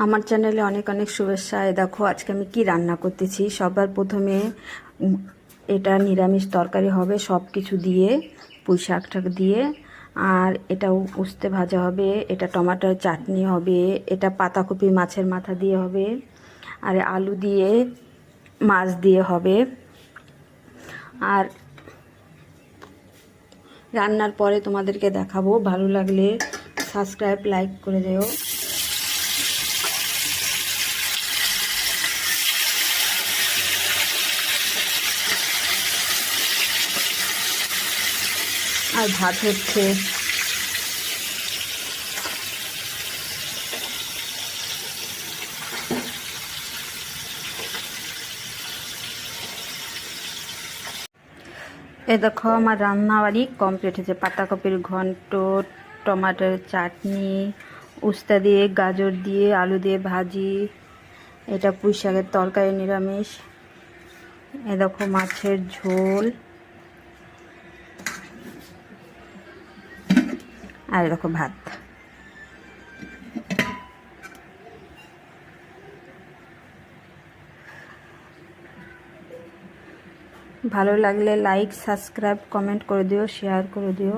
আমার চ্যানেলে অনেক অনেক শুভেচ্ছা। দেখো আজকে আমি কি রান্না করতেছি। সবার প্রথমে এটা নিরামিষ তরকারি হবে, সব কিছু দিয়ে, পুঁই শাক দিয়ে। আর এটা উস্তে ভাজা হবে, এটা টমেটোর চাটনি হবে, এটা পাতাকপি মাছের মাথা দিয়ে হবে, আর আলু দিয়ে মাছ দিয়ে হবে। আর রান্নার পরে তোমাদেরকে দেখাবো। ভালো লাগলে সাবস্ক্রাইব লাইক করে দিও। আর ভাত হচ্ছে। এ দেখো আমার রান্নাবাড়ি কমপ্লিট হয়েছে। পাতাকপির ঘন্ট, টমাটোর চাটনি, উস্তা দিয়ে, গাজর দিয়ে, আলু দিয়ে ভাজি, এটা পুঁই শাকের তরকারি নিরামিষ, এ দেখো মাছের ঝোল, আর এ দেখো ভাত। ভালো লাগলে লাইক, সাবস্ক্রাইব, কমেন্ট করে দিও, শেয়ার করে দিও।